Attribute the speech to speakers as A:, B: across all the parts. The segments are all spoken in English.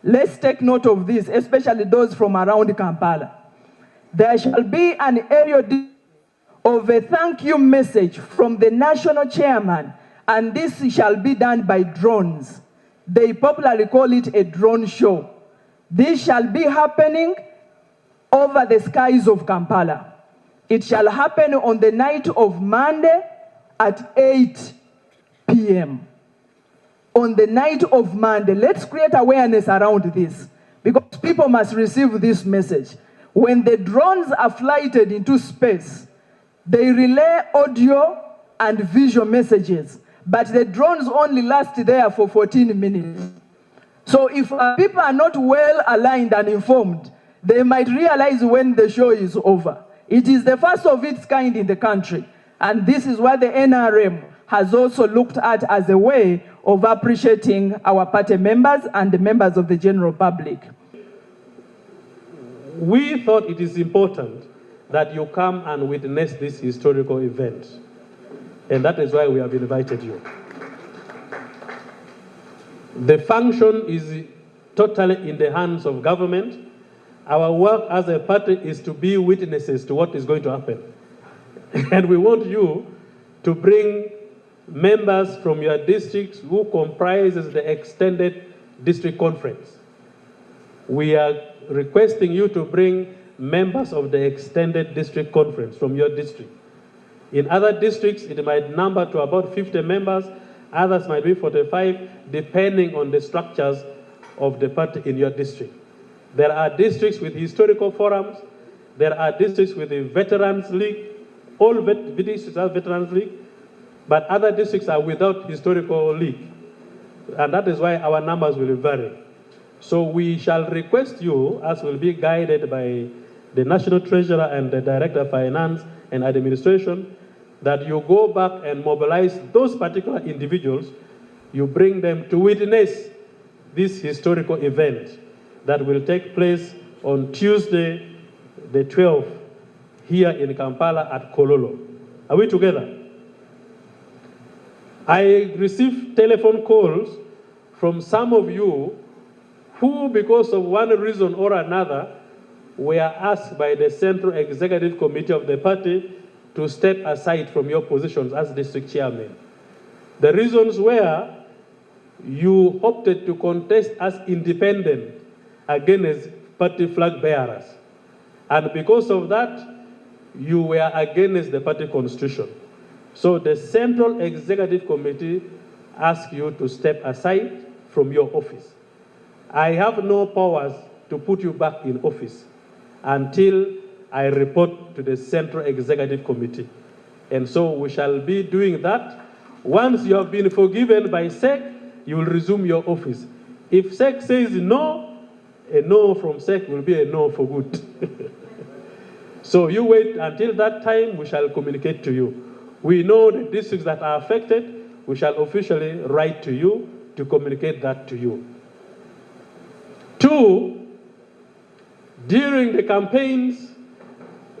A: let's take note of this, especially those from around Kampala. There shall be an aerial of a thank you message from the national chairman, and this shall be done by drones. They popularly call it a drone show. This shall be happening over the skies of Kampala. It shall happen on the night of Monday at 8 p.m. On the night of Monday, let's create awareness around this, because people must receive this message. When the drones are flighted into space, they relay audio and visual messages, but the drones only last there for 14 minutes. So if people are not well aligned and informed, they might realize when the show is over. It is the first of its kind in the country, and this is what the NRM has also looked at as a way of appreciating our party members and the members of the general public.
B: We thought it is important that you come and witness this historical event, and that is why we have invited you. The function is totally in the hands of government. Our work as a party is to be witnesses to what is going to happen. And we want you to bring members from your districts who comprises the extended district conference. We are requesting you to bring members of the extended district conference from your district. In other districts, it might number to about 50 members, others might be 45, depending on the structures of the party in your district. There are districts with historical forums, there are districts with a veterans league, all districts have veterans league, but other districts are without historical league. And that is why our numbers will vary. So we shall request you, as will be guided by the National Treasurer and the Director of Finance and Administration, that you go back and mobilize those particular individuals, you bring them to witness this historical event that will take place on Tuesday, the 12th, here in Kampala at Kololo. Are we together? I received telephone calls from some of you who, because of one reason or another, were asked by the Central Executive Committee of the party to step aside from your positions as district chairman. The reasons were you opted to contest as independent against party flag bearers. And because of that, you were against the party constitution. So the Central Executive Committee asked you to step aside from your office. I have no powers to put you back in office until I report to the Central Executive Committee. And so we shall be doing that. Once you have been forgiven by SEC, you will resume your office. If SEC says no, a no from SEC will be a no for good. So you wait until that time, we shall communicate to you. We know the districts that are affected, we shall officially write to you to communicate that to you. 2, during the campaigns,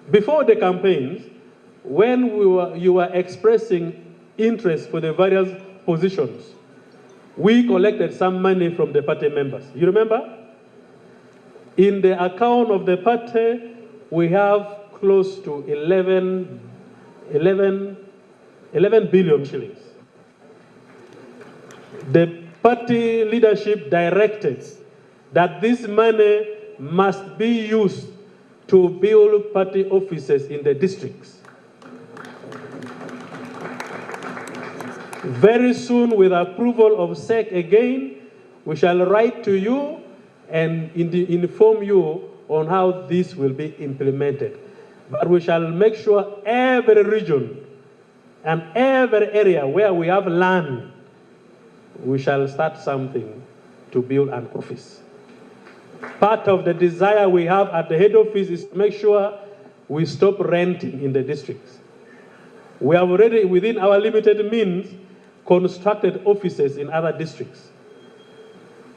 B: before the campaigns, when you were expressing interest for the various positions, we collected some money from the party members. You remember? In the account of the party, we have close to 11 billion shillings. The party leadership directed that this money must be used to build party offices in the districts. Very soon, with approval of SEC again, we shall write to you and inform you on how this will be implemented. But we shall make sure every region and every area where we have land, we shall start something to build an office. Part of the desire we have at the head office is to make sure we stop renting in the districts. We have already, within our limited means, constructed offices in other districts.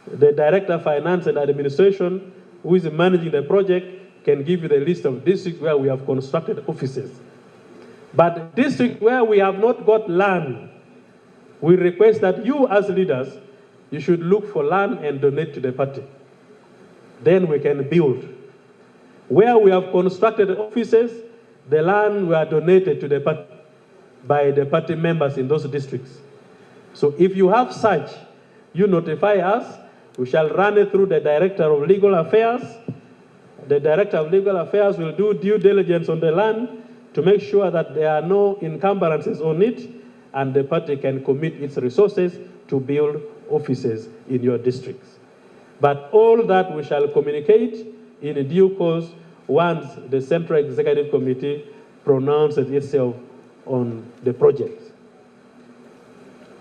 B: The Director of Finance and Administration, who is managing the project, can give you the list of districts where we have constructed offices. But districts where we have not got land, we request that you as leaders, you should look for land and donate to the party. then we can build. Where we have constructed offices, the land were donated to the party by the party members in those districts. So if you have such, you notify us. We shall run it through the Director of Legal Affairs. The Director of Legal Affairs will do due diligence on the land to make sure that there are no encumbrances on it, and the party can commit its resources to build offices in your districts. But all that we shall communicate in due course once the Central Executive Committee pronounces itself on the project.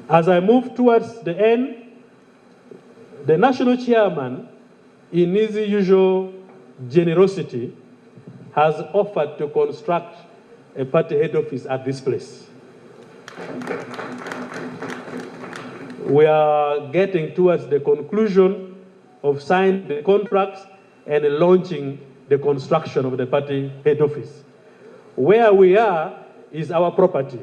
B: As I move towards the end, the national chairman, in his usual generosity, has offered to construct a party head office at this place. We are getting towards the conclusion of signing the contracts and launching the construction of the party head office. Where we are is our property.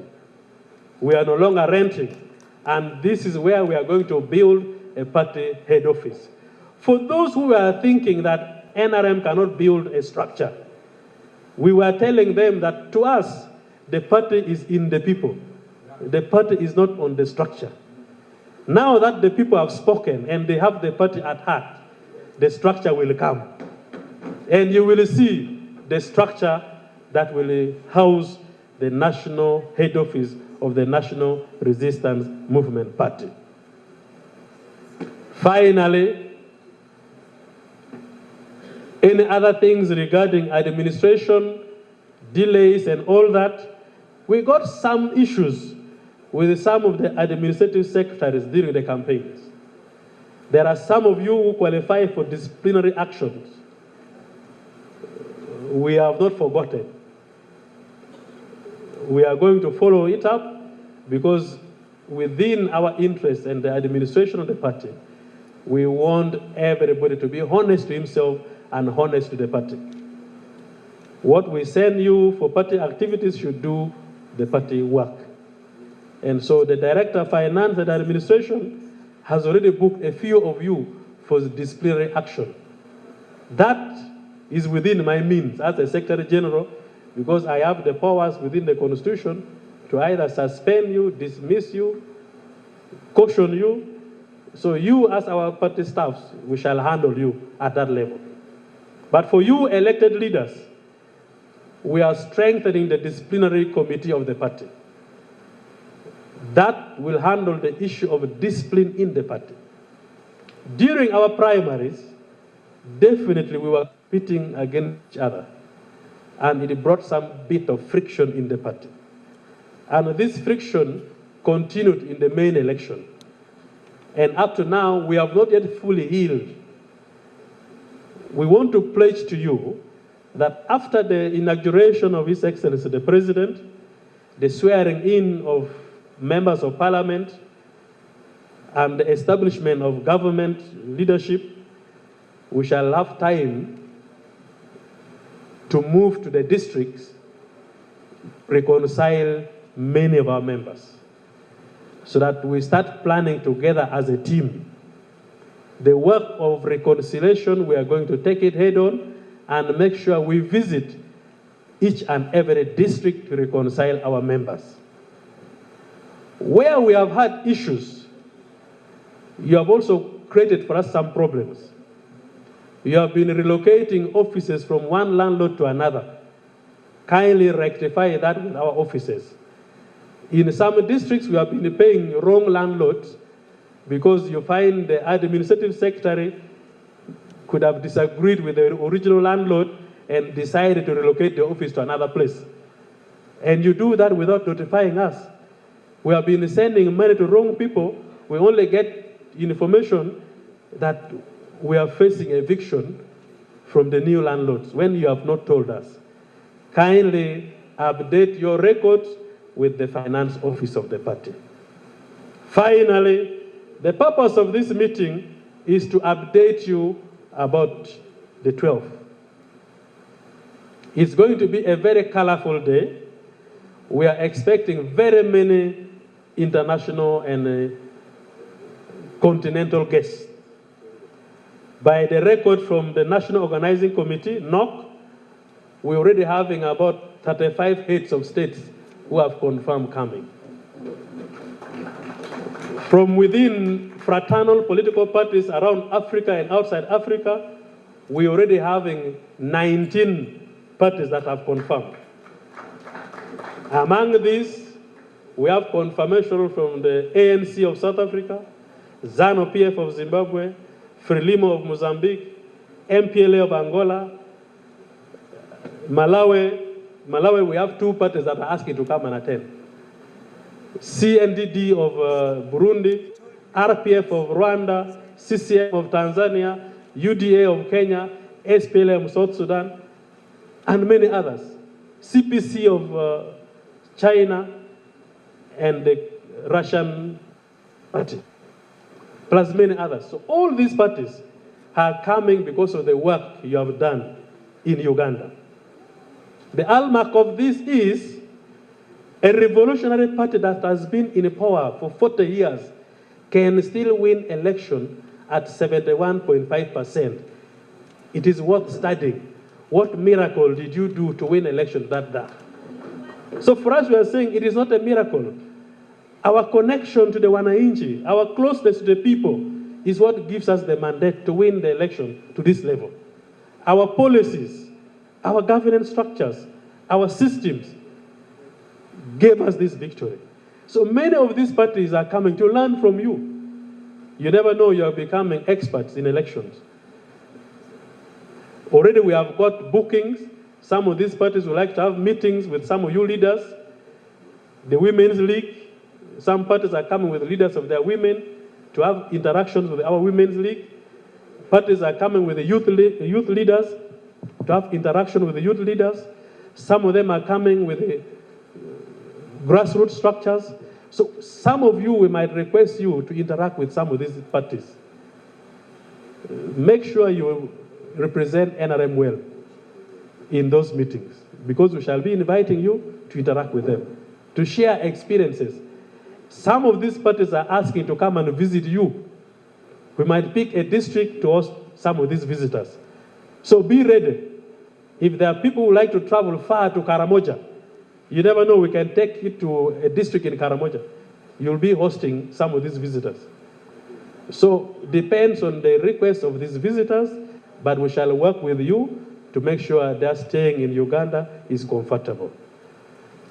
B: We are no longer renting, and this is where we are going to build a party head office. For those who are thinking that NRM cannot build a structure, we were telling them that to us, the party is in the people. The party is not on the structure. Now that the people have spoken and they have the party at heart, the structure will come. And you will see the structure that will house the national head office of the National Resistance Movement Party. Finally, any other things regarding administration, delays and all that, we got some issues with some of the administrative secretaries during the campaigns. There are some of you who qualify for disciplinary actions. We have not forgotten. We are going to follow it up because within our interest and the administration of the party, we want everybody to be honest to himself and honest to the party. What we send you for party activities should do the party work. And so the Director of Finance and Administration has already booked a few of you for disciplinary action. That is within my means as a Secretary General, because I have the powers within the Constitution to either suspend you, dismiss you, caution you. So you as our party staffs, we shall handle you at that level. But for you elected leaders, we are strengthening the disciplinary committee of the party. That will handle the issue of discipline in the party. During our primaries, definitely we were pitting against each other, and it brought some bit of friction in the party. And this friction continued in the main election. And up to now, we have not yet fully healed. We want to pledge to you that after the inauguration of His Excellency the President, the swearing in of members of Parliament, and the establishment of government leadership, we shall have time to move to the districts, reconcile many of our members, so that we start planning together as a team. The work of reconciliation, we are going to take it head on and make sure we visit each and every district to reconcile our members. Where we have had issues, you have also created for us some problems. You have been relocating offices from one landlord to another. Kindly rectify that with our offices. In some districts, we have been paying wrong landlords because you find the administrative secretary could have disagreed with the original landlord and decided to relocate the office to another place. And you do that without notifying us. We have been sending money to wrong people. We only get information that we are facing eviction from the new landlords when you have not told us. Kindly update your records with the finance office of the party. Finally, the purpose of this meeting is to update you about the 12th. It's going to be a very colorful day. We are expecting very many international and continental guests. By the record from the National Organizing Committee, NOC, we're already having about 35 heads of states who have confirmed coming. From within fraternal political parties around Africa and outside Africa, we're already having 19 parties that have confirmed. Among these, we have confirmation from the ANC of South Africa, ZANU-PF of Zimbabwe, FRELIMO of Mozambique, MPLA of Angola, Malawi, we have 2 parties that are asking to come and attend. CNDD of Burundi, RPF of Rwanda, CCM of Tanzania, UDA of Kenya, SPLM of South Sudan, and many others. CPC of China, and the Russian party, plus many others. So all these parties are coming because of the work you have done in Uganda. The hallmark of this is a revolutionary party that has been in power for 40 years can still win election at 71.5%. It is worth studying. What miracle did you do to win election that day? So for us, we are saying it is not a miracle. Our connection to the Wananchi, our closeness to the people, is what gives us the mandate to win the election to this level. Our policies, our governance structures, our systems gave us this victory. So many of these parties are coming to learn from you. You never know, you are becoming experts in elections. Already we have got bookings. Some of these parties would like to have meetings with some of you leaders. The Women's League, some parties are coming with leaders of their women to have interactions with our Women's League. Parties are coming with the youth leaders to have interaction with the youth leaders. Some of them are coming with the grassroots structures. So some of you, we might request you to interact with some of these parties. Make sure you represent NRM well in those meetings, because we shall be inviting you to interact with them, to share experiences. Some of these parties are asking to come and visit you. We might pick a district to host some of these visitors. So be ready. If there are people who like to travel far to Karamoja, you never know, we can take you to a district in Karamoja. You'll be hosting some of these visitors. So depends on the request of these visitors, but we shall work with you to make sure their staying in Uganda is comfortable.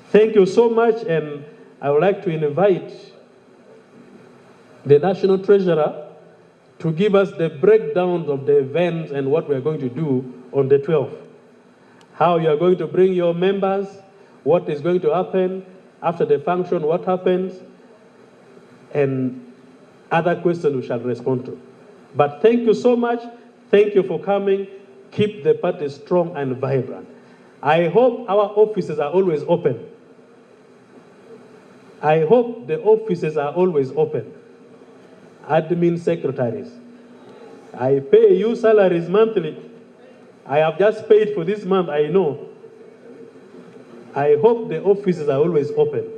B: Thank you so much, and I would like to invite the National Treasurer to give us the breakdown of the events and what we are going to do on the 12th. How you are going to bring your members, what is going to happen after the function, what happens, and other questions we shall respond to. But thank you so much. Thank you for coming. Keep the party strong and vibrant. I hope our offices are always open. I hope the offices are always open. Admin secretaries, I pay you salaries monthly. I have just paid for this month, I know. I hope the offices are always open.